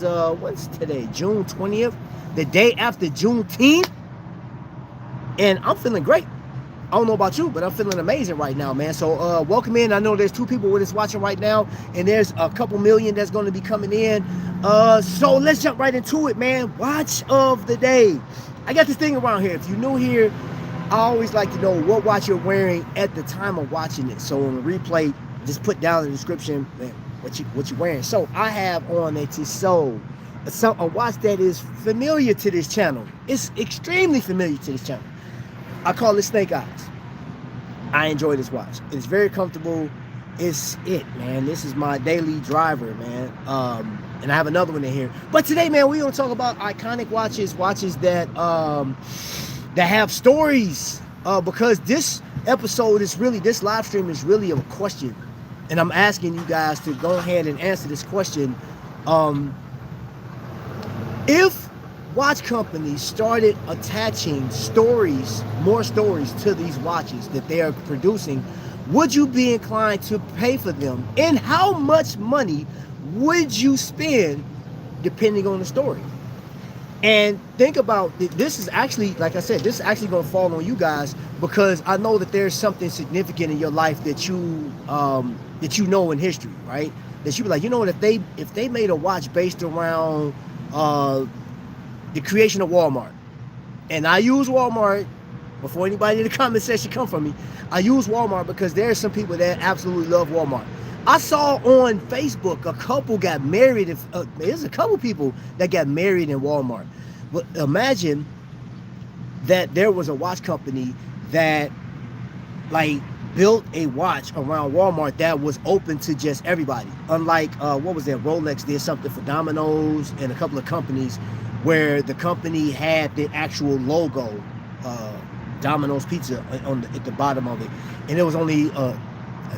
What's today? June 20th, the day after Juneteenth, and I'm feeling great. I don't know about you, but I'm feeling amazing right now, man. So welcome in. I know there's 2 people with us watching right now, and there's a couple million that's going to be coming in. So let's jump right into it, man. Watch of the day. I got this thing around here. If you're new here, I always like to know what watch you're wearing at the time of watching it. So on the replay, just put down in the description, man, what you're wearing. So I have on a Tissot, a watch that is familiar to this channel. It's extremely familiar to this channel. I call it Snake Eyes. I enjoy this watch. It's very comfortable. It's it, man. This is my daily driver, man. And I have another one in here. But today, man, we're gonna talk about iconic watches that that have stories. Because this episode is really, this live stream is really a question, and I'm asking you guys to go ahead and answer this question. If watch companies started attaching stories, more stories to these watches that they are producing, would you be inclined to pay for them? And how much money would you spend depending on the story? And think about it. This is actually, like I said, this is actually going to fall on you guys, because I know that there's something significant in your life that you know in history, right? That you be like, you know what, if they made a watch based around the creation of Walmart, and I use Walmart before anybody in the comment section come from me. I use Walmart because there are some people that absolutely love Walmart. I saw on Facebook a couple got married. There's a couple people that got married in Walmart. But imagine that there was a watch company that like built a watch around Walmart that was open to just everybody. Unlike what was that? Rolex did something for Domino's and a couple of companies where the company had the actual logo, Domino's Pizza, at the bottom of it, and it was only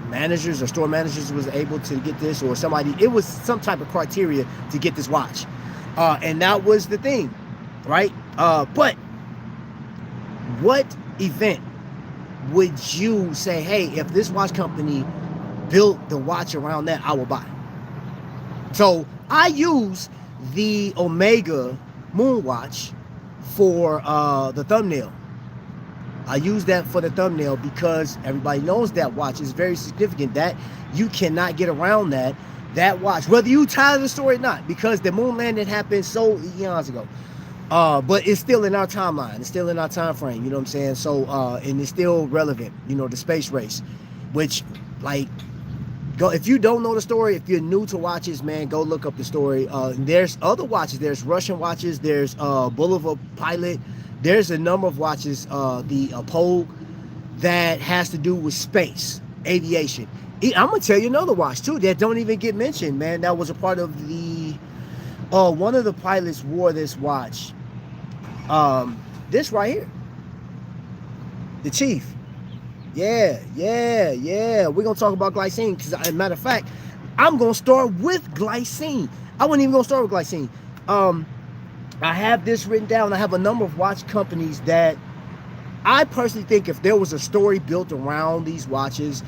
managers or store managers was able to get this, or somebody. It was some type of criteria to get this watch, and that was the thing, right? But what event would you say, hey, if this watch company built the watch around that, I will buy? So I use the Omega Moon watch for the thumbnail. I use that for the thumbnail because everybody knows that watch is very significant. That you cannot get around that watch, whether you tie the story or not, because the moon landing happened so years ago. But it's still in our timeline. It's still in our time frame. You know what I'm saying? So and it's still relevant. You know, the space race, which like. If you don't know the story, if you're new to watches, man, go look up the story. There's other watches. There's Russian watches. There's Bulova Pilot. There's a number of watches, the Pogue, that has to do with space, aviation. I'm going to tell you another watch, too, that don't even get mentioned, man. That was a part of the... one of the pilots wore this watch. This right here. The Chief. Yeah. We're going to talk about glycine, because as a matter of fact, I'm going to start with glycine. I wasn't even going to start with glycine. I have this written down. I have a number of watch companies that I personally think if there was a story built around these watches,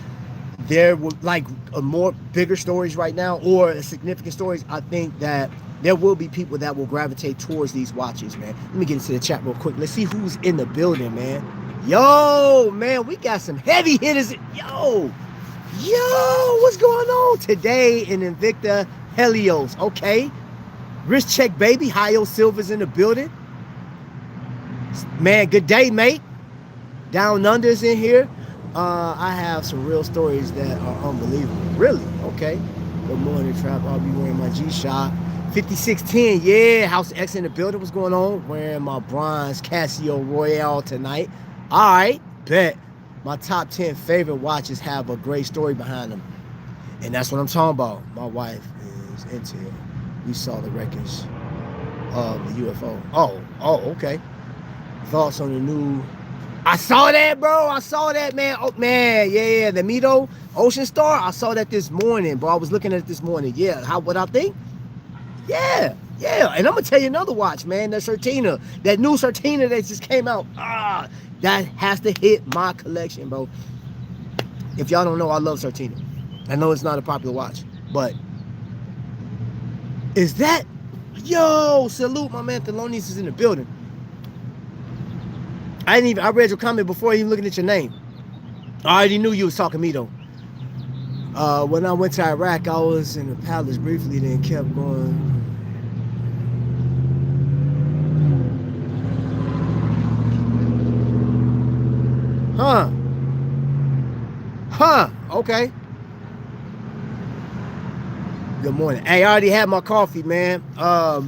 there would like more bigger stories right now, or significant stories. I think that there will be people that will gravitate towards these watches, man. Let me get into the chat real quick. Let's see who's in the building, man. Yo, man, we got some heavy hitters. Yo, what's going on today in Invicta Helios? Okay, wrist check, baby. Hio Silver's in the building. Man, good day, mate. Down Under's in here. I have some real stories that are unbelievable. Really? Okay. Good morning, Trap. I'll be wearing my G-Shock. 5610, yeah. House X in the building. What's going on? Wearing my bronze Casio Royale tonight. All right, bet. My top 10 favorite watches have a great story behind them. And that's what I'm talking about. My wife is into it. We saw the wreckage of the UFO. Oh, okay. Thoughts on the new... I saw that, bro. I saw that, man. Oh, man, yeah. The Mito Ocean Star. I saw that this morning, bro. I was looking at it this morning. Yeah, what I think? Yeah. And I'm going to tell you another watch, man. The Certina. That new Certina that just came out. That has to hit my collection, bro. If y'all don't know, I love Certina. I know it's not a popular watch, but is that Yo, salute my man Thelonious is in the building. I read your comment before even looking at your name. I already knew you was talking to me though. When I went to Iraq, I was in the palace briefly, then kept going. Huh. Huh. Okay. Good morning. Hey, I already had my coffee, man. Well,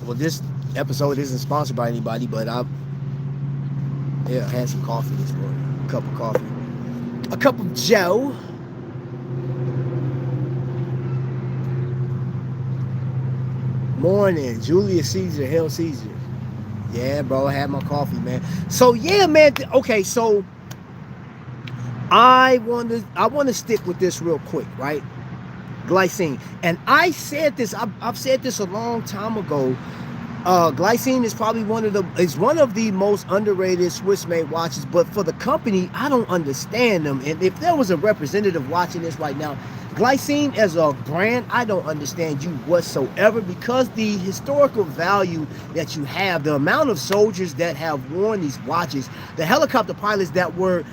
this episode isn't sponsored by anybody, but I had some coffee this morning. A cup of coffee. A cup of Joe. Morning. Julius Caesar, Hail Caesar. Yeah, bro, I had my coffee, man. So yeah, man. Okay, so I want to stick with this real quick, right? Glycine, and I said this. I've said this a long time ago. Glycine is probably one of the most underrated Swiss-made watches. But for the company, I don't understand them. And if there was a representative watching this right now, Glycine as a brand, I don't understand you whatsoever, because the historical value that you have, the amount of soldiers that have worn these watches, the helicopter pilots that were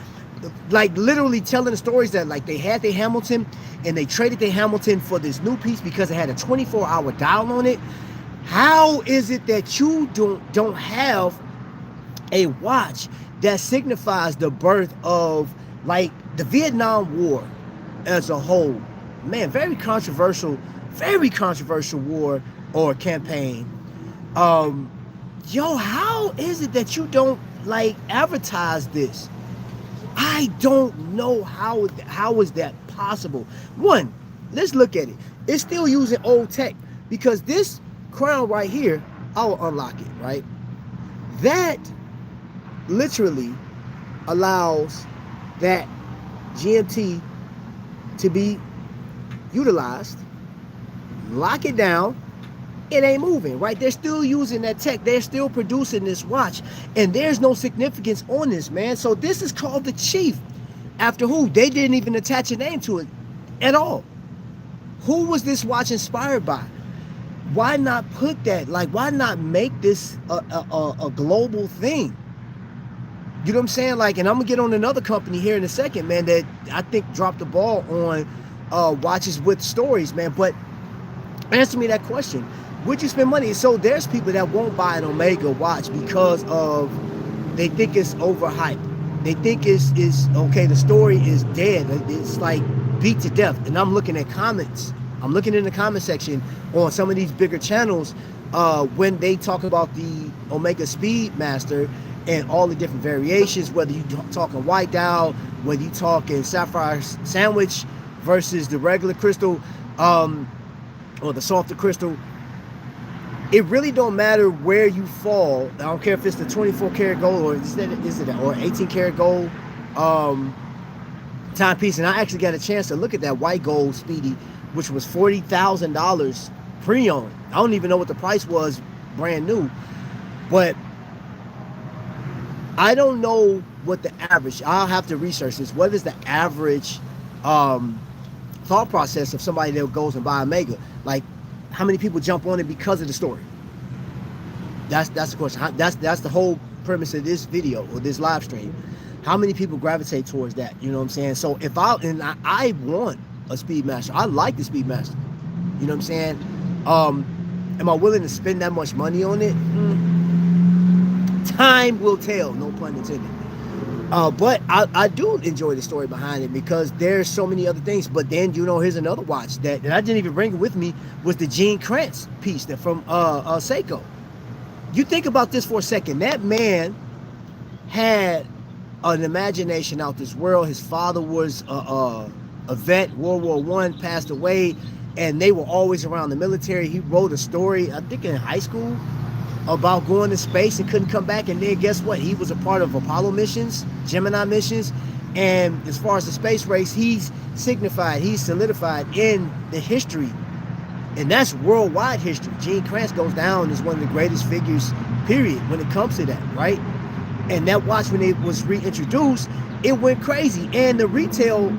like literally telling the stories that like they had their Hamilton and they traded their Hamilton for this new piece because it had a 24-hour dial on it. How is it that you don't have a watch that signifies the birth of like the Vietnam War as a whole? Man, very controversial war or campaign. Yo, how is it that you don't like advertise this? I don't know how is that possible. One, let's look at it. It's still using old tech, because this crown right here, I will unlock it, right? That literally allows that GMT to be utilized. Lock it down. It ain't moving, right? They're still using that tech. They're still producing this watch, and there's no significance on this, man. So this is called the Chief. After who? They didn't even attach a name to it at all. Who was this watch inspired by? Why not put that? Like, why not make this a global thing? You know what I'm saying? Like, and I'm gonna get on another company here in a second, man, that I think dropped the ball on watches with stories, man. But answer me that question. Would you spend money? So there's people that won't buy an Omega watch because of, they think it's overhyped. They think it's okay, the story is dead. It's like beat to death. And I'm looking at comments. I'm looking in the comment section on some of these bigger channels when they talk about the Omega Speedmaster and all the different variations, whether you talking white dial, whether you talking sapphire sandwich versus the regular crystal, or the softer crystal. It really don't matter where you fall. I don't care if it's the 24 karat gold or is it or 18 karat gold timepiece. And I actually got a chance to look at that white gold Speedy, which was $40,000 pre-owned. I don't even know what the price was brand new, but I don't know what the average. I'll have to research this. What is the average thought process of somebody that goes and buy Omega? Like, how many people jump on it because of the story? That's the question. That's the whole premise of this video or this live stream. How many people gravitate towards that? You know what I'm saying? So if I want a Speedmaster, I like the Speedmaster. You know what I'm saying? Am I willing to spend that much money on it? Time will tell, no pun intended. But I do enjoy the story behind it because there's so many other things. But then, you know, here's another watch that I didn't even bring it with me, was the Gene Kranz piece that from Seiko. You think about this for a second. That man had an imagination out this world. His father was a vet, World War I, passed away, and they were always around the military. He wrote a story, I think in high school, about going to space and couldn't come back. And then guess what? He was a part of Apollo missions, Gemini missions. And as far as the space race, he's solidified in the history. And that's worldwide history. Gene Kranz goes down as one of the greatest figures, period, when it comes to that, right? And that watch, when it was reintroduced, it went crazy. And the resale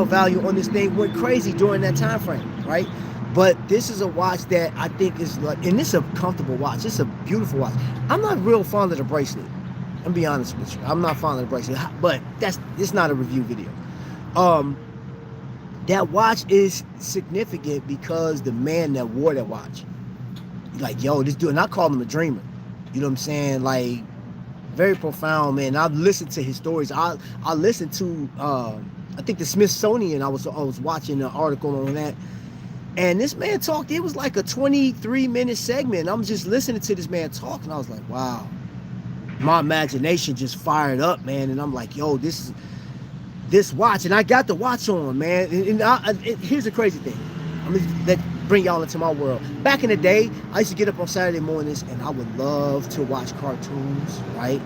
value on this thing went crazy during that time frame, right? But this is a watch that I think is like, and it's a comfortable watch. It's a beautiful watch. I'm not real fond of the bracelet. I'm be honest with you. I'm not fond of the bracelet, but it's not a review video. That watch is significant because the man that wore that watch, like, yo, this dude, and I call him a dreamer. You know what I'm saying? Like, very profound, man. I've listened to his stories. I listened to I think the Smithsonian. I was watching an article on that, and this man talked. It was like a 23-minute segment. I'm just listening to this man talk, and I was like, wow. My imagination just fired up, man. And I'm like, yo, this watch, and I got the watch on, man. And here's the crazy thing. I'm gonna bring y'all into my world. Back in the day, I used to get up on Saturday mornings, and I would love to watch cartoons, right,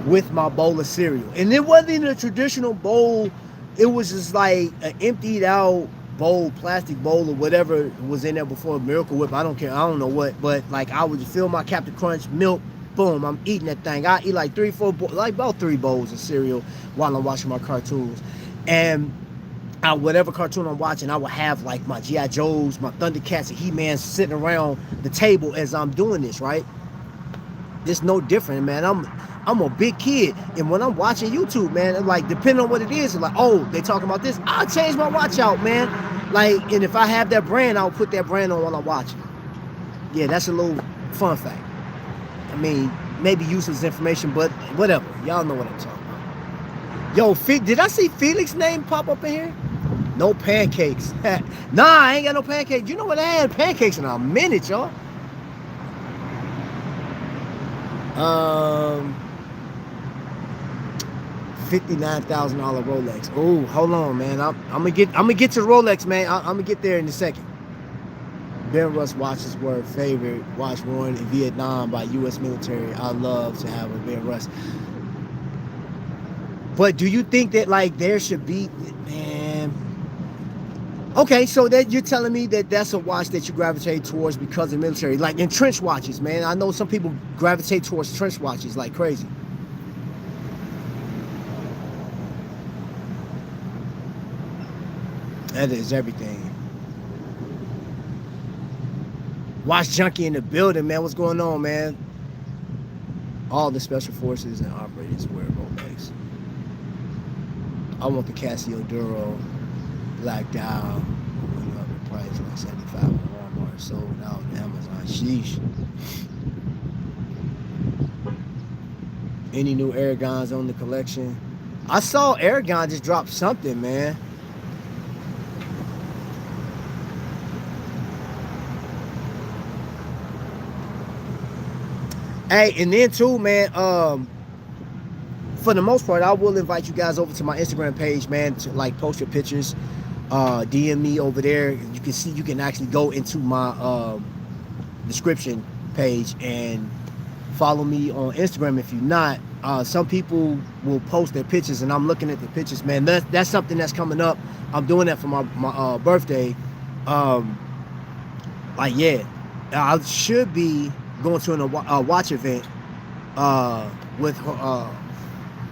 with my bowl of cereal. And it wasn't a traditional bowl. It was just like an emptied out bowl, plastic bowl, or whatever was in there before Miracle Whip. I don't care. I don't know what, but like I would fill my Captain Crunch milk. Boom, I'm eating that thing. I eat like 3-4, like about 3 bowls of cereal while I'm watching my cartoons. And whatever cartoon I'm watching, I would have like my G.I. Joes, my Thundercats, and He-Man sitting around the table as I'm doing this, right? It's no different, man. I'm a big kid, and when I'm watching YouTube, man, I'm like, depending on what it is, like, oh, they talking about this, I'll change my watch out, man. Like, and if I have that brand, I'll put that brand on while I'm watching. Yeah, that's a little fun fact. I mean, maybe useless information, but whatever. Y'all know what I'm talking about. Yo, did I see Felix's name pop up in here? No pancakes. Nah, I ain't got no pancakes. You know what? I had pancakes in a minute, y'all. $59,000 Rolex. Oh, hold on, man. I'm gonna get to Rolex, man. I'm gonna get there in a second. Ben Russ watches were favorite watch worn in Vietnam by U.S. military. I love to have a Ben Russ. But do you think that like there should be, man? Okay, so that you're telling me that that's a watch that you gravitate towards because of military, like in trench watches, man. I know some people gravitate towards trench watches like crazy. That is everything. Watch Junkie in the building, man. What's going on, man? All the special forces and operators wear Rolex. I want the Casio Duro Black Dial. Went up in price like 75 on Walmart. Sold out on Amazon. Sheesh. Any new Aragons on the collection? I saw Aragon just drop something, man. Hey, and then too, man, for the most part, I will invite you guys over to my Instagram page, man, to like post your pictures, DM me over there. You can see, you can actually go into my description page and follow me on Instagram if you're not. Some people will post their pictures, and I'm looking at the pictures, man. That's something that's coming up. I'm doing that for my birthday. Like, yeah, I should be going to a watch event with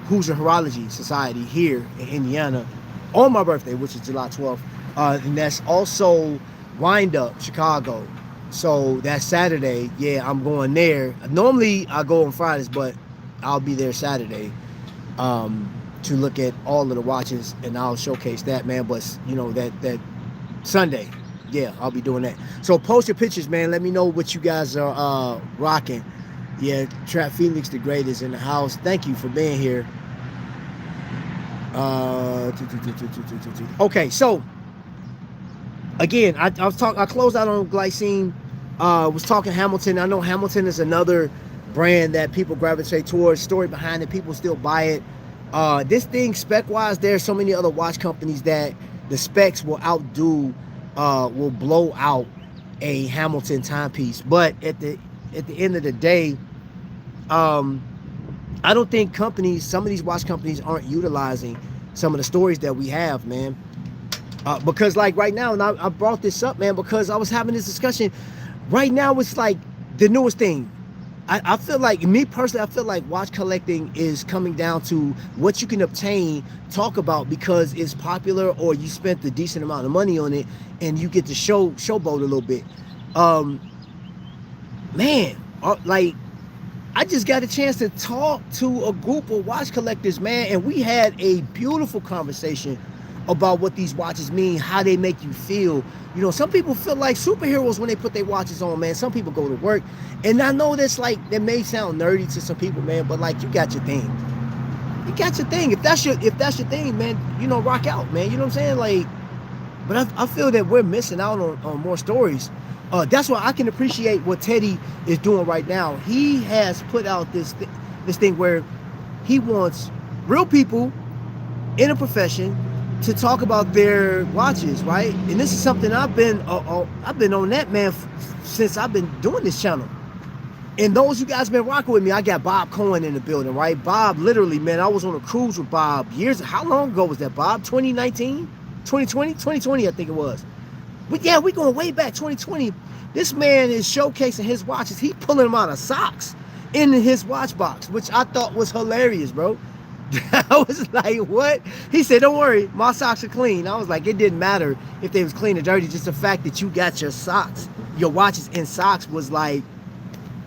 Hoosier Horology Society here in Indiana on my birthday, which is July 12th. And that's also Wind Up Chicago. So that's Saturday. Yeah, I'm going there. Normally I go on Fridays, but I'll be there Saturday to look at all of the watches, and I'll showcase that, man. But you know, that Sunday, yeah, I'll be doing that. So post your pictures, man. Let me know what you guys are rocking. Yeah, Trap Phoenix the Great is in the house. Thank you for being here. Okay, so again, I closed out on Glycine. Was talking Hamilton. I know Hamilton is another brand that people gravitate towards. Story behind it, people still buy it. This thing, spec wise, there's so many other watch companies that the specs will outdo, will blow out a Hamilton timepiece. But at the end of the day, I don't think some of these watch companies aren't utilizing some of the stories that we have, man. Because like right now, and I brought this up, man, because I was having this discussion. Right now, it's like the newest thing. I feel like, me personally, I feel like watch collecting is coming down to what you can obtain, talk about because it's popular, or you spent a decent amount of money on it and you get to showboat a little bit. Um, man, like, I just got a chance to talk to a group of watch collectors, man, and we had a beautiful conversation about what these watches mean, how they make you feel. You know, some people feel like superheroes when they put their watches on, man. Some people go to work, and I know that's like, that may sound nerdy to some people, man, but like, you got your thing. You got your thing. If that's your thing, man, you know, rock out, man. You know what I'm saying? Like, but I feel that we're missing out on more stories. That's why I can appreciate what Teddy is doing right now. He has put out this thing where he wants real people in a profession to talk about their watches, right? And this is something I've been on that, man, since I've been doing this channel. And those you guys been rocking with me, I got Bob Cohen in the building, right? Bob, literally, man, I was on a cruise with Bob years. How long ago was that, Bob? 2019, 2020, 2020, I think it was. But yeah, we going way back, 2020. This man is showcasing his watches. He pulling them out of socks in his watch box, which I thought was hilarious, bro. I was like, what? He said, don't worry, my socks are clean. I was like, it didn't matter if they was clean or dirty. Just the fact that you got your socks, your watches in socks, was like,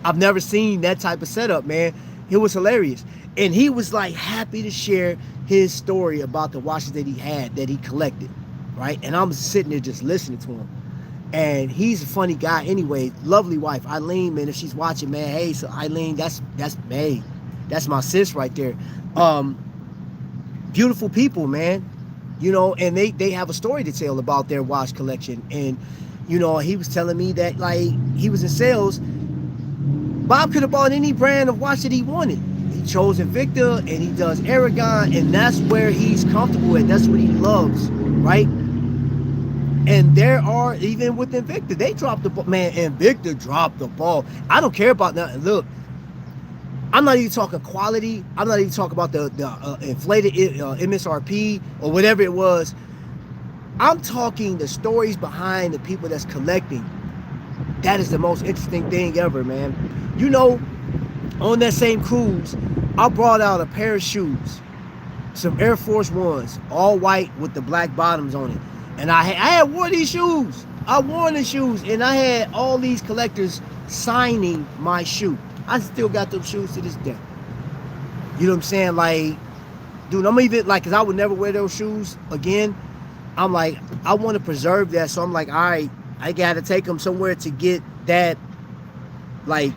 I've never seen that type of setup, man. It was hilarious. And he was like happy to share his story about the watches that he had, that he collected, right? And I'm sitting there just listening to him. And he's a funny guy anyway. Lovely wife, Eileen, man, if she's watching, man, hey, so Eileen, that's my sis right there. Beautiful people, man. You know, and they have a story to tell about their watch collection. And, you know, he was telling me that, like, he was in sales. Bob could have bought any brand of watch that he wanted. He chose Invicta, and he does Aragon, and that's where he's comfortable at. That's what he loves, right? And there are, even with Invicta, they dropped the ball. Man, Invicta dropped the ball. I don't care about nothing. Look, I'm not even talking quality. I'm not even talking about the inflated MSRP or whatever it was. I'm talking the stories behind the people that's collecting. That is the most interesting thing ever, man. You know, on that same cruise, I brought out a pair of shoes, some Air Force Ones, all white with the black bottoms on it. And I had wore these shoes. I wore the shoes, and I had all these collectors signing my shoe. I still got those shoes to this day. You know what I'm saying? Like, dude, I'm even like, cause I would never wear those shoes again. I'm like, I want to preserve that. So I'm like, all right, I got to take them somewhere to get that, like,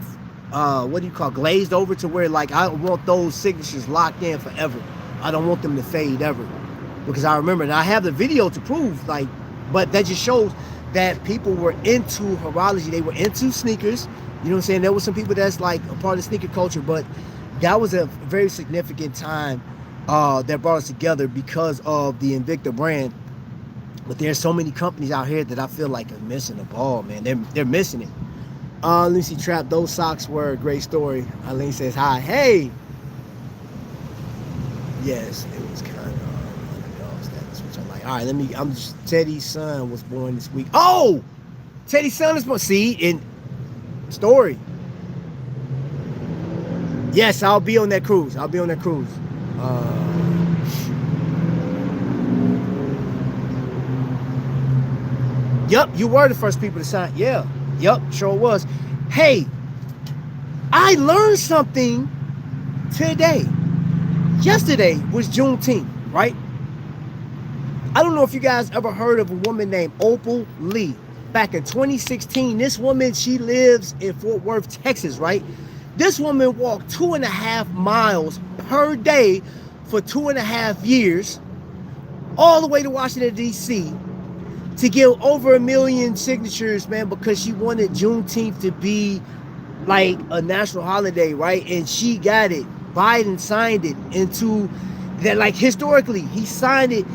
what do you call, glazed over, to where, like, I want those signatures locked in forever. I don't want them to fade ever. Because I remember, and I have the video to prove, like, but that just shows that people were into horology. They were into sneakers. You know what I'm saying? There were some people that's like a part of sneaker culture, but that was a very significant time that brought us together because of the Invicta brand. But there's so many companies out here that I feel like are missing the ball, man. They're missing it. Let me see, Trap. Those socks were a great story. Eileen says hi. Hey. Yes, it was kind of underdog status, which I like. All right, Teddy's son was born this week. Oh, Teddy's son is born. See, in story. Yes, I'll be on that cruise. Yep, you were the first people to sign. Yeah, yep, sure was. Hey, I learned something today. Yesterday was Juneteenth, right? I don't know if you guys ever heard of a woman named Opal Lee. Back in 2016, this woman, she lives in Fort Worth, Texas, right? This woman walked 2.5 miles per day for 2.5 years, all the way to Washington, D.C., to get over 1 million signatures, man, because she wanted Juneteenth to be like a national holiday, right? And she got it. Biden signed it into that, like, historically, he signed it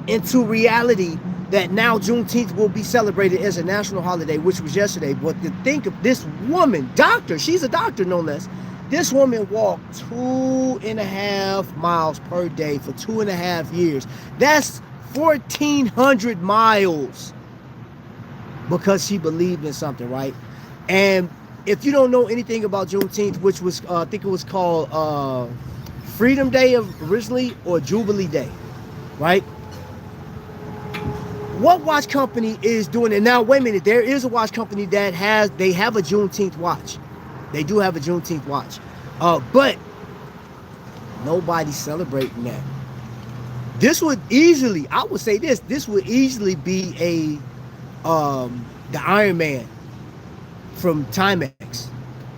into reality that now Juneteenth will be celebrated as a national holiday, which was yesterday. But to think of this woman, doctor, she's a doctor no less. This woman walked 2.5 miles per day for 2.5 years. That's 1,400 miles because she believed in something, right? And if you don't know anything about Juneteenth, which was I think it was called Freedom Day originally, or Jubilee Day, right? What watch company is doing it now? Wait a minute, there is a watch company that have a Juneteenth watch. They do have a Juneteenth watch, but nobody's celebrating that. This would easily, I would say this would easily be the Iron Man from Timex.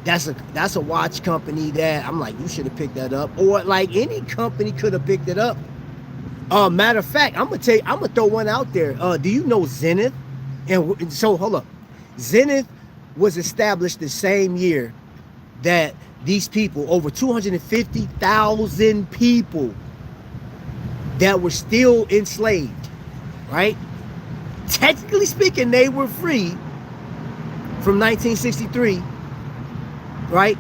That's a watch company that I'm like, you should have picked that up, or like any company could have picked it up. Matter of fact, I'm gonna throw one out there. Do you know Zenith? And so hold up, Zenith was established the same year that these people, over 250,000 people that were still enslaved, right? Technically speaking, they were free from 1963, right?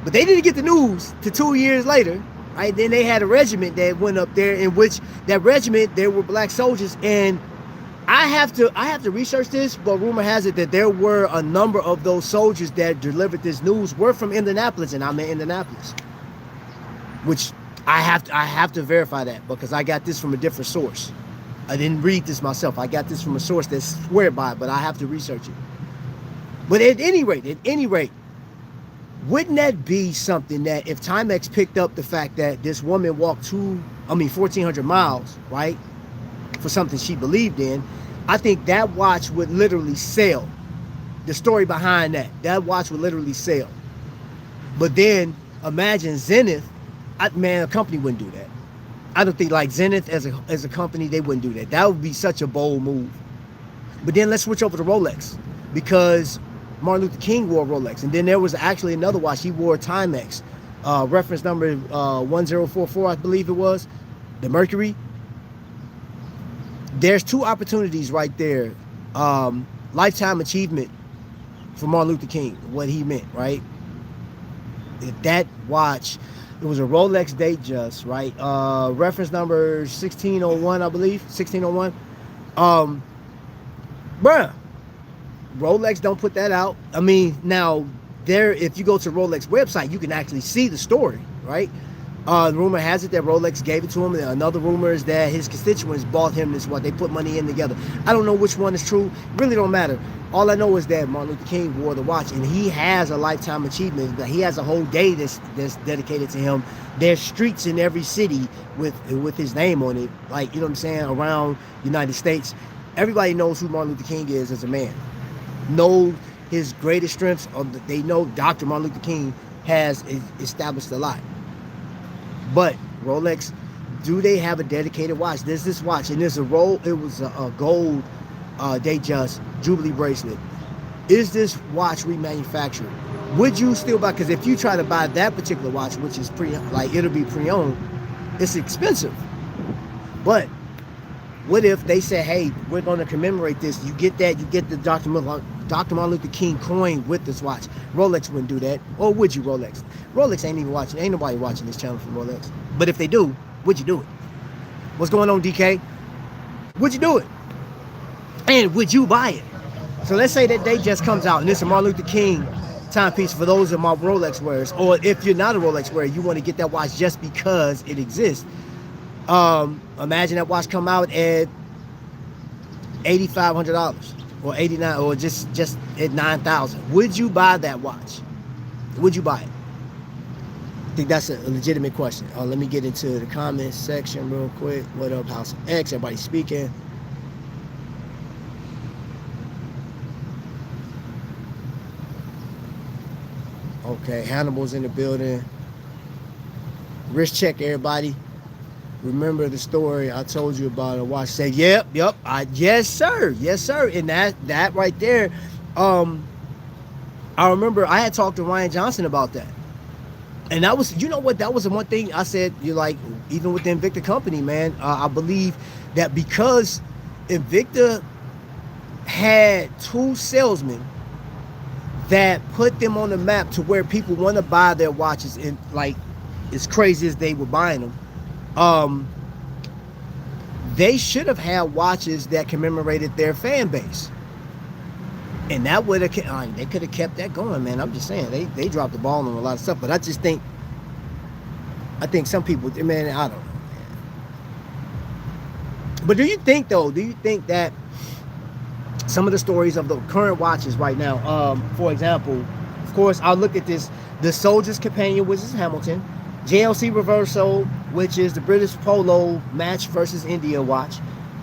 But they didn't get the news till 2 years later, right? Then they had a regiment that went up there, in which that regiment, there were black soldiers. And I have to research this, but rumor has it that there were a number of those soldiers that delivered this news were from Indianapolis, and I'm in Indianapolis, which I have to verify that, because I got this from a different source. I didn't read this myself. I got this from a source that swear by it, but I have to research it. But at any rate, wouldn't that be something that if Timex picked up the fact that this woman walked 1,400 miles, right, for something she believed in, I think that watch would literally sell. The story behind that watch would literally sell. But then imagine Zenith, man, a company wouldn't do that. I don't think, like, Zenith as a company, they wouldn't do that. That would be such a bold move. But then let's switch over to Rolex, because Martin Luther King wore Rolex, and then there was actually another watch he wore, Timex, reference number 1044, I believe it was, the Mercury. There's two opportunities right there. Lifetime achievement for Martin Luther King, what he meant, right? That watch, it was a Rolex Datejust, right? Reference number 1601, I believe, 1601. Bruh, Rolex don't put that out. I mean, now, if you go to Rolex website, you can actually see the story, right? Rumor has it that Rolex gave it to him. Another rumor is that his constituents bought him this watch. They put money in together. I don't know which one is true. It really don't matter. All I know is that Martin Luther King wore the watch, and he has a lifetime achievement. He has a whole day that's dedicated to him. There's streets in every city with his name on it. Like, you know what I'm saying, around the United States. Everybody knows who Martin Luther King is as a man. Know his greatest strengths. They know Dr. Martin Luther King has established a lot. But Rolex, do they have a dedicated watch? There's this watch, and it was a gold Datejust Jubilee bracelet. Is this watch remanufactured? Would you still buy? Because if you try to buy that particular watch, which is it'll be pre-owned, it's expensive. But what if they say, hey, we're going to commemorate this? You get the Dr. Martin Luther King coin with this watch. Rolex wouldn't do that. Or would you, Rolex? Rolex ain't even watching. Ain't nobody watching this channel from Rolex. But if they do, would you do it? What's going on, DK? Would you do it? And would you buy it? So let's say that Datejust comes out, and it's a Martin Luther King timepiece for those of my Rolex wearers. Or if you're not a Rolex wearer, you want to get that watch just because it exists. Imagine that watch come out at $8,500 or $89, or just at $9,000. Would you buy that watch? Would you buy it? I think that's a legitimate question. Let me get into the comments section real quick. What up, House of X? Everybody speaking. Okay, Hannibal's in the building. Wrist check, everybody. Remember the story I told you about a watch? Say, yep. Yes, sir. And that right there, I remember I had talked to Ryan Johnson about that. And that was, you know what, that was the one thing I said, you're like, even with the Invicta company, man, I believe that because Invicta had two salesmen that put them on the map to where people want to buy their watches, and like, as crazy as they were buying them, they should have had watches that commemorated their fan base. And that would have, they could have kept that going, man. I'm just saying, they dropped the ball on a lot of stuff. But I think some people, man, I don't know, man. But do you think that some of the stories of the current watches right now, for example, of course, I'll look at this, the Soldier's Companion, which is Hamilton, JLC Reverso, which is the British Polo Match versus India watch,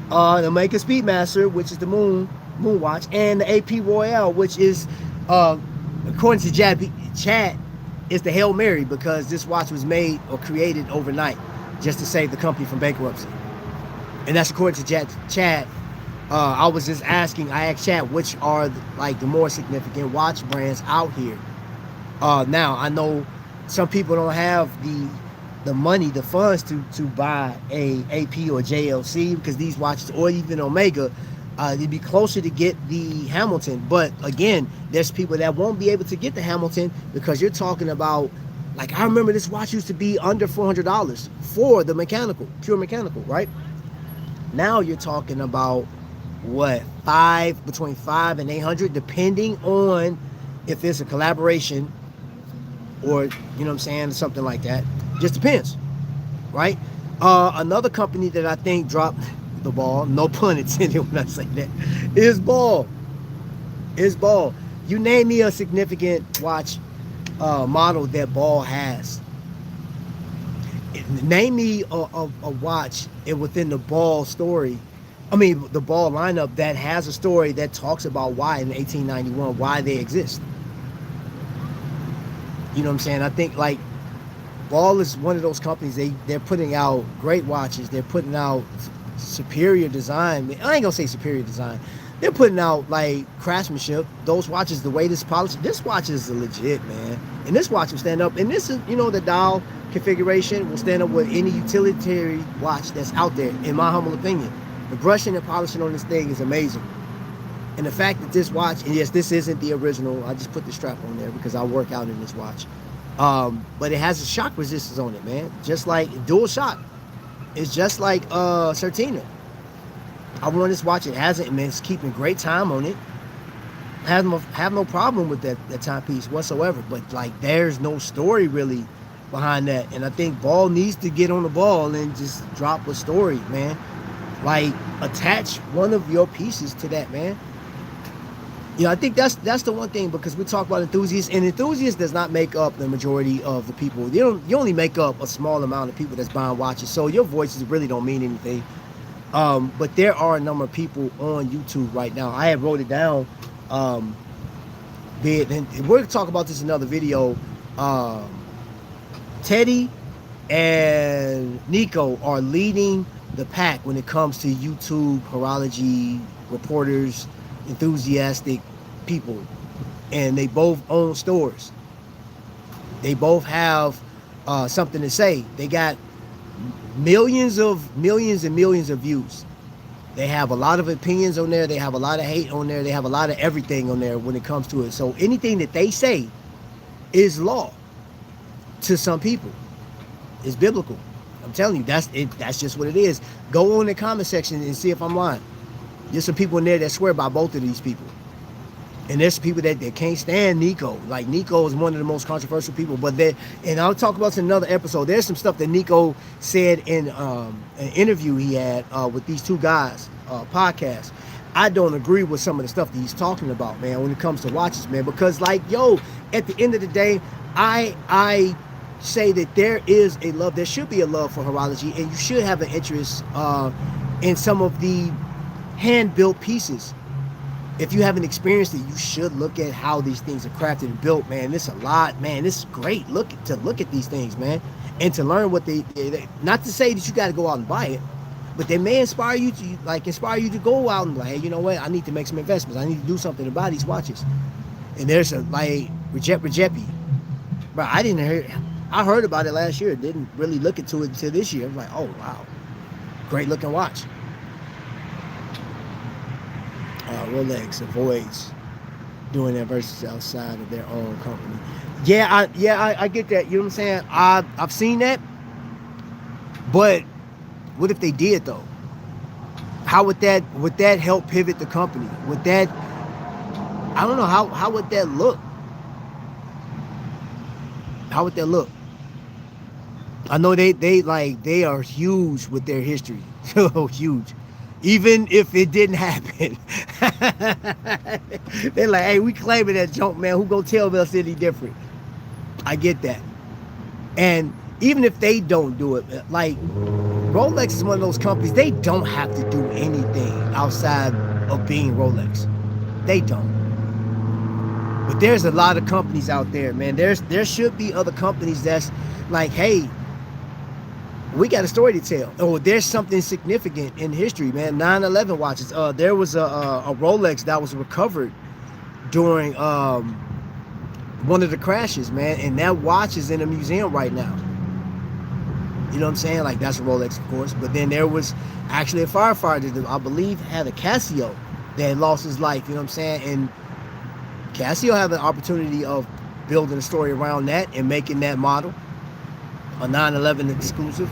the Omega Speedmaster, which is the Moon watch, and the AP Royale, which is, according to Chad, is the Hail Mary, because this watch was made or created overnight just to save the company from bankruptcy. And that's according to Chad. I was just asking, I asked Chad, which are the more significant watch brands out here. Now, I know some people don't have the money, the funds to buy a AP or JLC, because these watches, or even Omega, they'd be closer to get the Hamilton. But again, there's people that won't be able to get the Hamilton, because you're talking about, like, I remember this watch used to be under $400 for the mechanical, pure mechanical, right? Now you're talking about what, between $500 and $800, depending on if it's a collaboration or, you know what I'm saying, something like that. Just depends, right? Another company that I think dropped the ball, no pun intended when I say that, is Ball. You name me a significant watch model that Ball has. Name me a watch within the Ball story, the Ball lineup, that has a story that talks about why in 1891, why they exist. You know what I'm saying? I think, like, Ball is one of those companies, they're putting out great watches. They're putting out superior design. I ain't gonna say superior design. They're putting out, like, craftsmanship. Those watches, the way this polished, this watch is legit, man. And this watch will stand up. And this is, the dial configuration will stand up with any utilitarian watch that's out there, in my humble opinion. The brushing and polishing on this thing is amazing. And the fact that this watch, and yes, this isn't the original, I just put the strap on there because I work out in this watch. But it has a shock resistance on it, man. Just like dual shock. It's just like Certina. I wore this watch, it hasn't, man, it's keeping great time on it. Have no problem with that timepiece whatsoever. But, like, there's no story really behind that. And I think Ball needs to get on the ball and just drop a story, man. Like, attach one of your pieces to that, man. I think that's the one thing, because we talk about enthusiasts, and enthusiasts does not make up the majority of the people. You only make up a small amount of people that's buying watches, so your voices really don't mean anything. But there are a number of people on YouTube right now. I have wrote it down. And we're going to talk about this in another video. Teddy and Nico are leading the pack when it comes to YouTube horology reporters, enthusiastic people, and they both own stores. They both have something to say. They got millions and millions of views. They have a lot of opinions on there. They have a lot of hate on there. They have a lot of everything on there when it comes to it. So anything that they say is law to some people. It's biblical. I'm telling you, that's just what it is. Go on the comment section and see if I'm lying. There's some people in there that swear by both of these people. And there's people that can't stand Nico. Like, Nico is one of the most controversial people. And I'll talk about this in another episode. There's some stuff that Nico said in an interview he had with these two guys, podcast. I don't agree with some of the stuff that he's talking about, man, when it comes to watches, man. Because, like, at the end of the day, I say that there should be a love for horology, and you should have an interest in some of the hand-built pieces. If you haven't experienced it, you should look at how these things are crafted and built, man. This is a lot, man. This is great. Look at these things, man, and to learn what they not to say that you got to go out and buy it, but they may inspire you to go out and, like, hey, you know what? I need to make some investments. I need to do something to buy these watches. And there's a, like, Regepi, bro. I heard about it last year. Didn't really look into it until this year. I was like, oh wow, great looking watch. Rolex avoids doing their versus outside of their own company. I get that. You know what I'm saying? I've seen that. But what if they did, though? How would that help pivot the company? Would that I don't know how would that look. How would that look? I know they are huge with their history. So huge. Even if it didn't happen. They're like, hey, we claiming that junk, man. Who gonna tell us any different? I get that. And even if they don't do it, like Rolex is one of those companies, they don't have to do anything outside of being Rolex. They don't. But there's a lot of companies out there, man. There should be other companies that's like, hey, we got a story to tell. Oh, there's something significant in history, man. 9/11 watches. There was a Rolex that was recovered during one of the crashes, man, and that watch is in a museum right now. You know what I'm saying? Like, that's a Rolex, of course. But then there was actually a firefighter that I believe had a Casio that lost his life. You know what I'm saying? And Casio had the opportunity of building a story around that and making that model a 9/11 exclusive.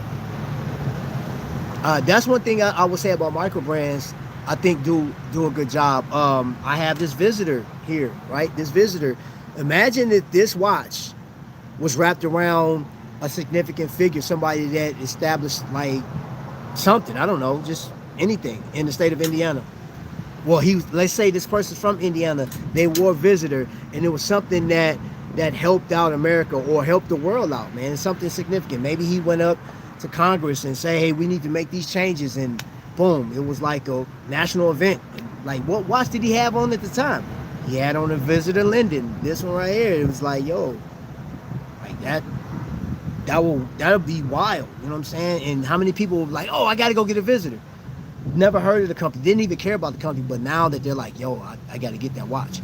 That's one thing I would say about micro brands. I think do a good job. I have this visitor here, right? This visitor. Imagine if this watch was wrapped around a significant figure, somebody that established like something, I don't know, just anything in the state of Indiana. Well, let's say this person's from Indiana, they wore visitor, and it was something that helped out America or helped the world out, man. It's something significant. Maybe he went up to Congress and say, hey, we need to make these changes, and boom, it was like a national event. Like, what watch did he have on at the time? He had on a visitor Linden. This one right here, it was like, yo, like that'll be wild. You know what I'm saying? And how many people were like, oh, I got to go get a visitor. Never heard of the company, didn't even care about the company, but now that they're like, yo, I got to get that watch.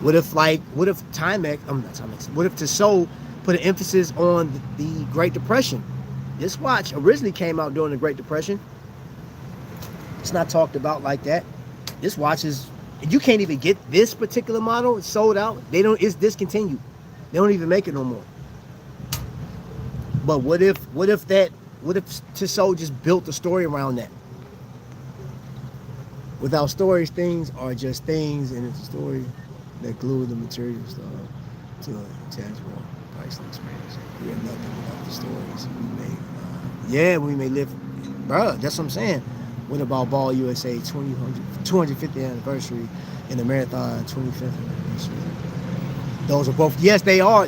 What if Timex, not Timex, what if Tissot put an emphasis on the Great Depression? This watch originally came out during the Great Depression. It's not talked about like that. This watch is, you can't even get this particular model. It's sold out. It's discontinued. They don't even make it no more. But what if Tissot just built a story around that? Without stories, things are just things, and it's a story that glue the material stuff to a tangible, priceless experience. We have nothing without the stories we may live. Bruh, that's what I'm saying. What about Ball USA 250th anniversary and the Marathon 25th anniversary? Those are both, yes, they are.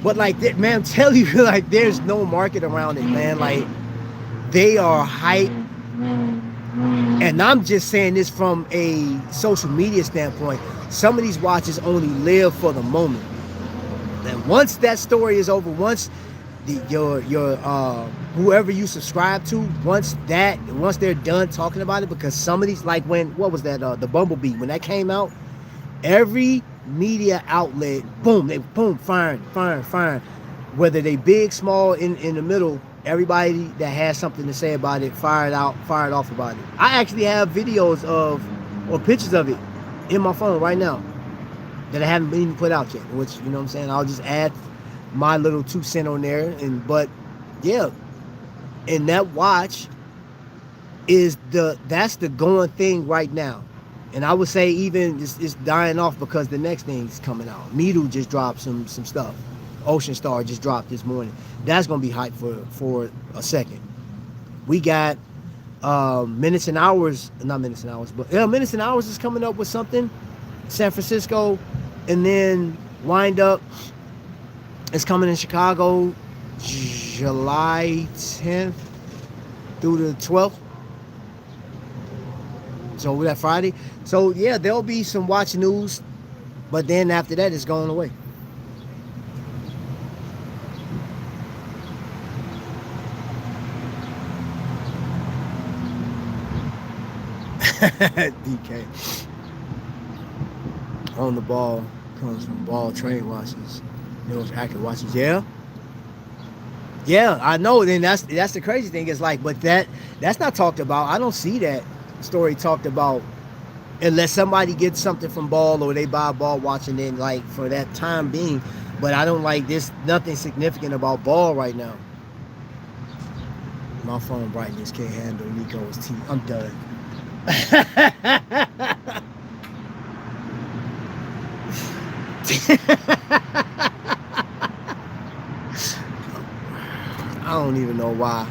But like, man, I'm telling you, like, there's no market around it, man. Like, they are hype. And I'm just saying this from a social media standpoint. Some of these watches only live for the moment. And once that story is over, once your whoever you subscribe to, once they're done talking about it, because some of these, like what was that, the Bumblebee, when that came out, every media outlet, firing. Whether they big, small, in the middle, everybody that has something to say about it fired off about it. I actually have videos or pictures of it in my phone right now that I haven't even put out yet, which, you know what I'm saying, I'll just add my little 2 cents on there. But yeah, and that watch is that's the going thing right now. And I would say even it's dying off because the next thing's coming out. Midu just dropped some stuff. Ocean Star just dropped this morning. That's gonna be hype for a second. We got Minutes and Hours, not Minutes and Hours, but Minutes and Hours is coming up with something. San Francisco, and then Wind Up is coming in Chicago July 10th through the 12th. So that Friday. So yeah, there'll be some watch news, but then after that, it's going away. DK. On the Ball comes from Ball Train watches. Those accurate watches. Yeah, I know. And that's the crazy thing. Is like, but that's not talked about. I don't see that story talked about unless somebody gets something from Ball or they buy a Ball watch and then, like, for that time being. But I don't like this. Nothing significant about Ball right now. My phone brightness can't handle Nico's teeth. I'm done. I don't even know why.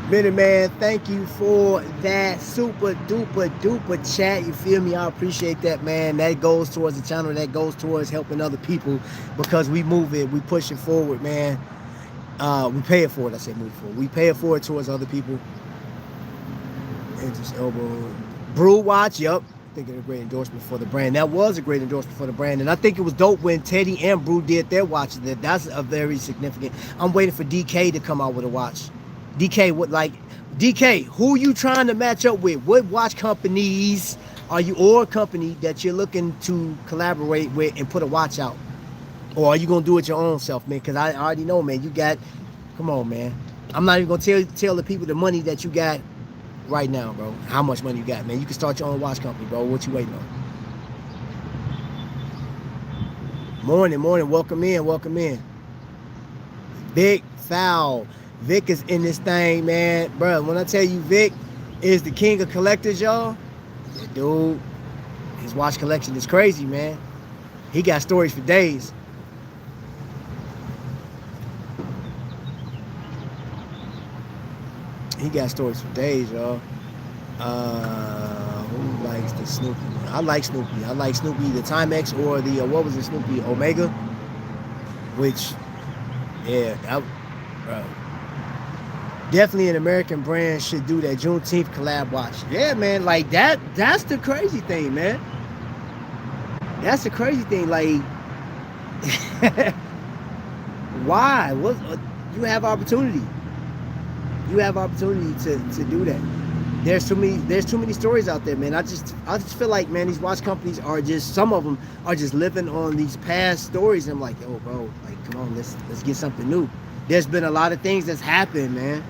Minute Man, thank you for that super duper chat. You feel me? I appreciate that, man. That goes towards the channel. That goes towards helping other people because we move it. We push it forward, man. We pay it forward. I said move forward. We pay it forward towards other people. And just elbow. Brew Watch, yup. Thinking a great endorsement for the brand. That was a great endorsement for the brand. And I think it was dope when Teddy and Brew did their watches. That's a very significant. I'm waiting for DK to come out with a watch. DK, DK, who you trying to match up with? What watch companies are you, or company that you're looking to collaborate with and put a watch out? Or are you gonna do it your own self, man? Because I already know, man, you got, come on, man. I'm not even gonna tell the people the money that you got right now, bro. How much money you got, man. You can start your own watch company, bro. What you waiting on? Morning, welcome in. Big Foul. Vic is in this thing, man. Bro, when I tell you Vic is the king of collectors, y'all, dude, his watch collection is crazy, man. He got stories for days. He got stories for days, y'all. Who likes the Snoopy? I like Snoopy. The Timex or the, what was it, Snoopy Omega? Which, yeah, that, bro. Definitely an American brand should do that Juneteenth collab watch. Yeah, man, like that's the crazy thing, man. That's the crazy thing, like, why? What, you have opportunity. You have opportunity to do that. There's too many stories out there, man. I just feel like, man, these watch companies are just, some of them are just living on these past stories. And I'm like, yo, bro, like, come on, let's get something new. There's been a lot of things that's happened, man.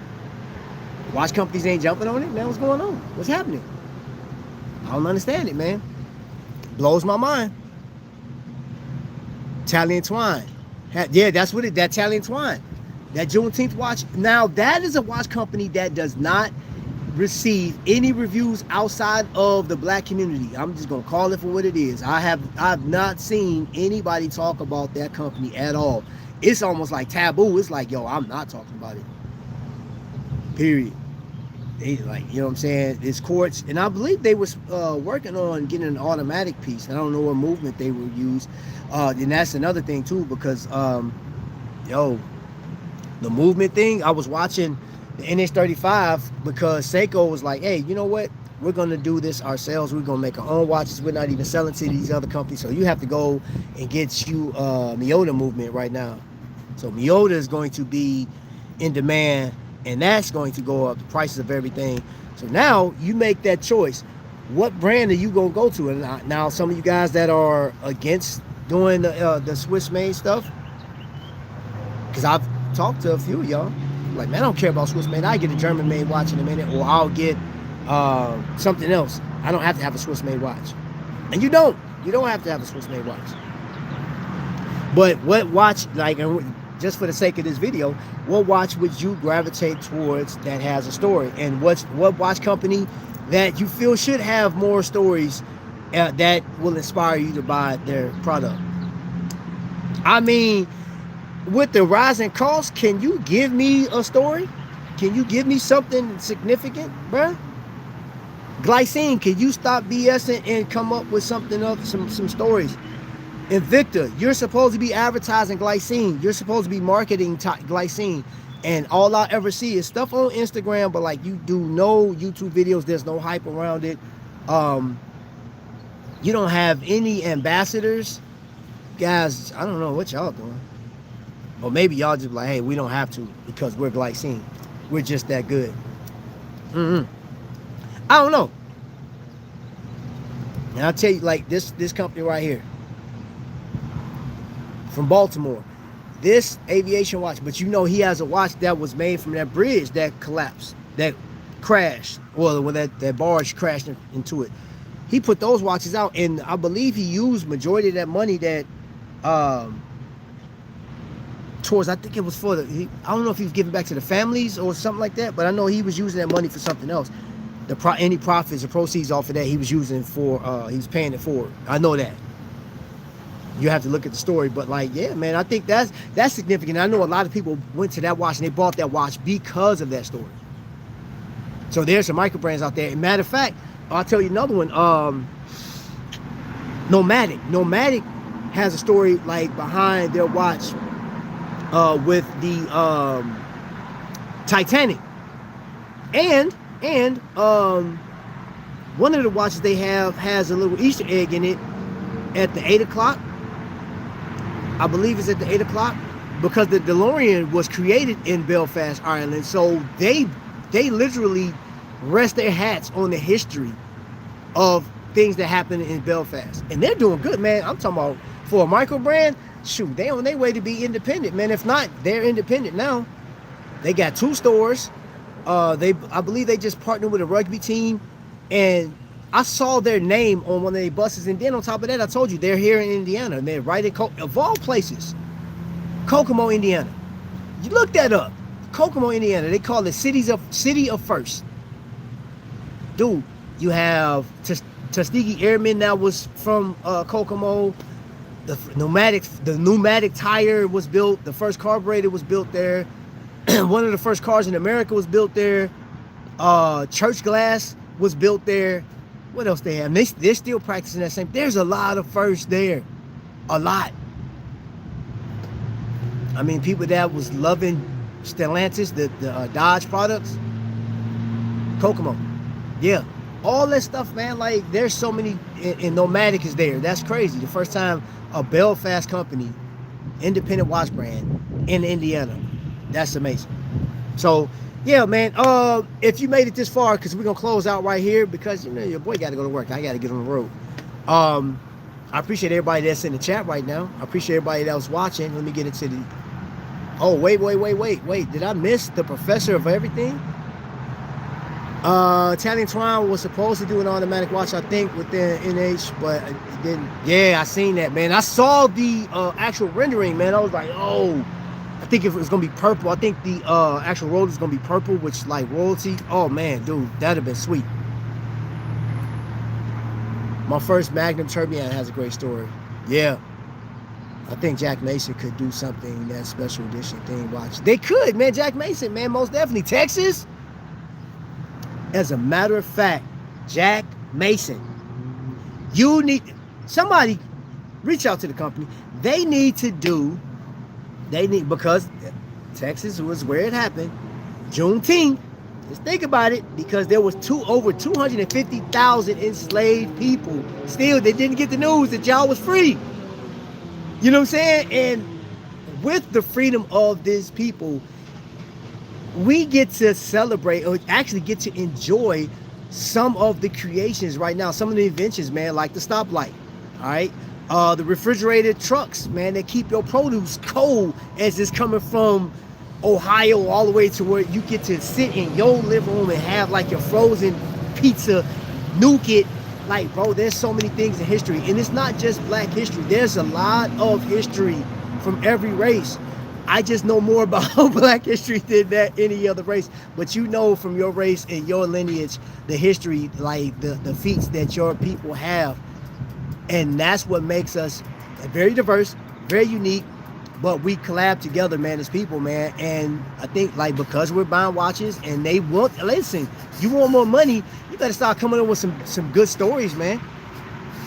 Watch companies ain't jumping on it, man. What's going on? What's happening? I don't understand it, man. Blows my mind. Italian Twine. Yeah, that's what that Italian Twine. That Juneteenth watch. Now, that is a watch company that does not receive any reviews outside of the black community. I'm just gonna call it for what it is. I've not seen anybody talk about that company at all. It's almost like taboo. It's like, yo, I'm not talking about it. Period. They, like, you know what I'm saying? It's courts, and I believe they was working on getting an automatic piece. I don't know what movement they will use. And that's another thing too, because yo, the movement thing. I was watching the NH35 because Seiko was like, hey, you know what? We're gonna do this ourselves. We're gonna make our own watches. We're not even selling to these other companies. So you have to go and get you Miyota movement right now. So Miyota is going to be in demand, and that's going to go up the prices of everything. So now you make that choice. What brand are you gonna go to? And now some of you guys that are against doing the Swiss made stuff, because I've talked to a few of y'all, like, man, I don't care about Swiss made. I get a German made watch in a minute, or I'll get something else. I don't have to have a Swiss made watch. And you don't have to have a Swiss made watch. But what watch, like, just for the sake of this video, what watch would you gravitate towards that has a story? And what watch company that you feel should have more stories that will inspire you to buy their product? I mean, with the rising costs, can you give me a story? Can you give me something significant, bruh? Glycine, can you stop BSing and come up with something else, some stories? Invicta, you're supposed to be advertising Glycine. You're supposed to be marketing Glycine. And all I ever see is stuff on Instagram, but like, you do no YouTube videos. There's no hype around it. You don't have any ambassadors. Guys, I don't know what y'all doing. Or maybe y'all just like, hey, we don't have to because we're Glycine. We're just that good. I don't know. And I'll tell you, like, this company right here from Baltimore, this aviation watch, but you know he has a watch that was made from that bridge that collapsed, that crashed, or when that barge crashed into it. He put those watches out, and I believe he used majority of that money that towards, I think it was for I don't know if he was giving back to the families or something like that, but I know he was using that money for something else. Any profits or proceeds off of that he was using for he was paying it forward. I know that. You have to look at the story, but like, yeah, man, I think that's significant. I know a lot of people went to that watch and they bought that watch because of that story. So there's some micro brands out there. And matter of fact, I'll tell you another one. Nomadic has a story like behind their watch with the Titanic, and one of the watches they have has a little Easter egg in it at the 8 o'clock. I believe it's at the 8 o'clock because the DeLorean was created in Belfast, Ireland. So they literally rest their hats on the history of things that happen in Belfast. And they're doing good, man. I'm talking about for a micro brand, shoot, they on their way to be independent, man. If not, they're independent now. They got 2 stores. I believe they just partnered with a rugby team, and I saw their name on one of their buses. And then on top of that, I told you they're here in Indiana, and they're right in of all places, Kokomo, Indiana. You look that up, Kokomo, Indiana. They call it City of First. Dude, you have Tuskegee Airmen that was from Kokomo. The pneumatic tire was built. The first carburetor was built there. One of the first cars in America was built there. Church glass was built there. What else they have? They're still practicing that same. There's a lot of firsts there. A lot. I mean, people that was loving Stellantis, the Dodge products. Kokomo. Yeah. All that stuff, man. Like, there's so many. And Nomadic is there. That's crazy. The first time a Belfast company, independent watch brand in Indiana. That's amazing. So, yeah, man. If you made it this far, because we're gonna close out right here, because you know your boy got to go to work. I got to get on the road. I appreciate everybody that's in the chat right now. I appreciate everybody that was watching. Let me get into the. Oh, wait. Did I miss the professor of everything? Italian Twine was supposed to do an automatic watch, I think, within NH, but it didn't. Yeah, I seen that, man. I saw the actual rendering, man. I was like, oh. I think if it was gonna be purple, I think the actual roller is gonna be purple, which like royalty. Oh man, dude, that'd have been sweet. My first Magnum Tourbillon has a great story. Yeah, I think Jack Mason could do something that special edition thing. Watch, they could, man. Jack Mason, man, most definitely. Texas. As a matter of fact, Jack Mason, you need somebody reach out to the company. They need, because Texas was where it happened. Juneteenth. Just think about it, because there was over 250,000 enslaved people. Still, they didn't get the news that y'all was free. You know what I'm saying? And with the freedom of these people, we get to celebrate, or actually get to enjoy some of the creations right now. Some of the inventions, man, like the stoplight. All right. The refrigerated trucks, man, that keep your produce cold as it's coming from Ohio all the way to where you get to sit in your living room and have like your frozen pizza, nuke it. Like, bro, there's so many things in history. And it's not just black history. There's a lot of history from every race. I just know more about black history than that any other race. But you know from your race and your lineage, the history, like the feats that your people have. And that's what makes us very diverse, very unique, but we collab together, man, as people, man. And I think, like, because we're buying watches and they want, listen, you want more money, you better start coming up with some good stories, man.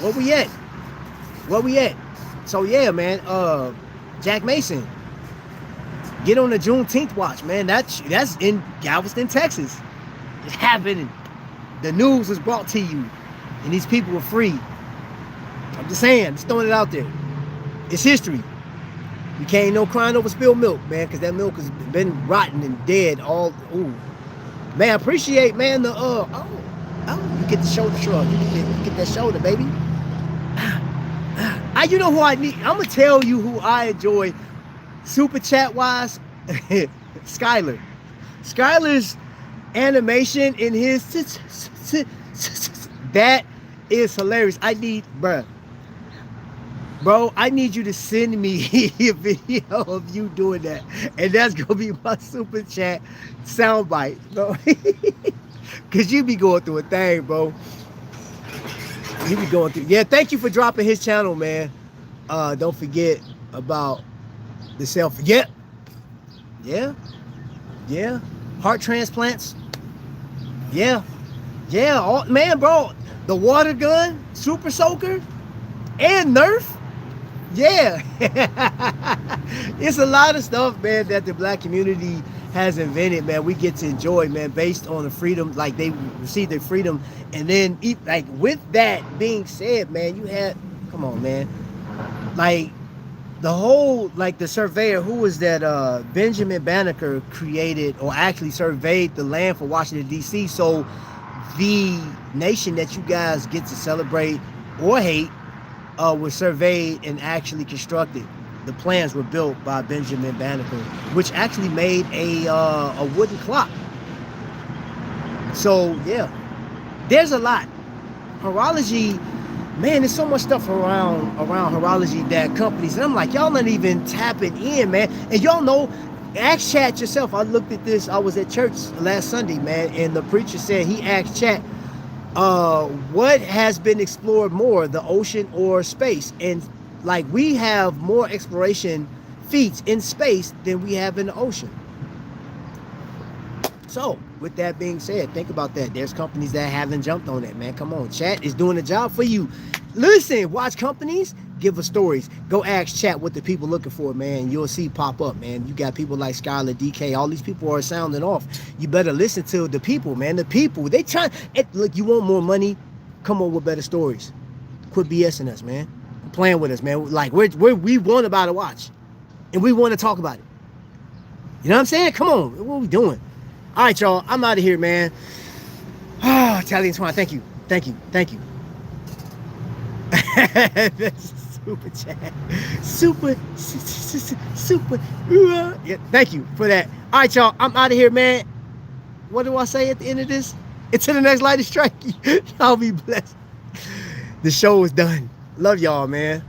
Where we at? So, yeah, man, Jack Mason, get on the Juneteenth watch, man. That's in Galveston, Texas. It happened. The news was brought to you, and these people were free. I'm just saying, just throwing it out there. It's history. You can't no crying over spilled milk, man, because that milk has been rotten and dead all. Ooh, man, I appreciate, man, the you get the shoulder shrug. You get that shoulder, baby. You know who I need? I'm gonna tell you who I enjoy, super chat wise. Skyler. Skyler's animation in his that is hilarious. I need, Bro, I need you to send me a video of you doing that. And that's going to be my super chat soundbite. Bro. Cause you be going through a thing, bro. You be going through. Yeah, thank you for dropping his channel, man. Don't forget about the self. Yeah, yeah, yeah. Heart transplants. Yeah, yeah. Oh, man, bro. The water gun, super soaker, and Nerf. Yeah. It's a lot of stuff, man, that the black community has invented, man. We get to enjoy, man, based on the freedom, like they receive their freedom. And then, like, with that being said, man, you had, come on, man, like, the whole, like, the surveyor, who was that, Benjamin Banneker created or actually surveyed the land for Washington, D.C. So the nation that you guys get to celebrate or hate was surveyed and actually constructed. The plans were built by Benjamin Banneker, which actually made a wooden clock. So yeah, there's a lot. Horology, man, there's so much stuff around horology that companies, and I'm like, y'all not even tapping in, man. And y'all know, ask Chat yourself. I looked at this, I was at church last Sunday, man, and the preacher said, he asked Chat, what has been explored more, the ocean or space? And like, we have more exploration feats in space than we have in the ocean. So with that being said, think about that. There's companies that haven't jumped on that, man. Come on, Chat is doing a job for you. Listen, watch companies, give us stories. Go ask Chat what the people looking for, man. You'll see pop up, man. You got people like Skylar, DK, all these people are sounding off. You better listen to the people, man. The people, they trying. Look, you want more money? Come on with better stories. Quit BSing us, man. Playing with us, man. Like, we want about to watch, and we want to talk about it. You know what I'm saying? Come on, what are we doing? All right, y'all. I'm out of here, man. Ah, Italian Twine, thank you. Super chat. Super. Yeah, thank you for that. All right, y'all. I'm out of here, man. What do I say at the end of this? Until the next lightning strike. Y'all be blessed. The show is done. Love y'all, man.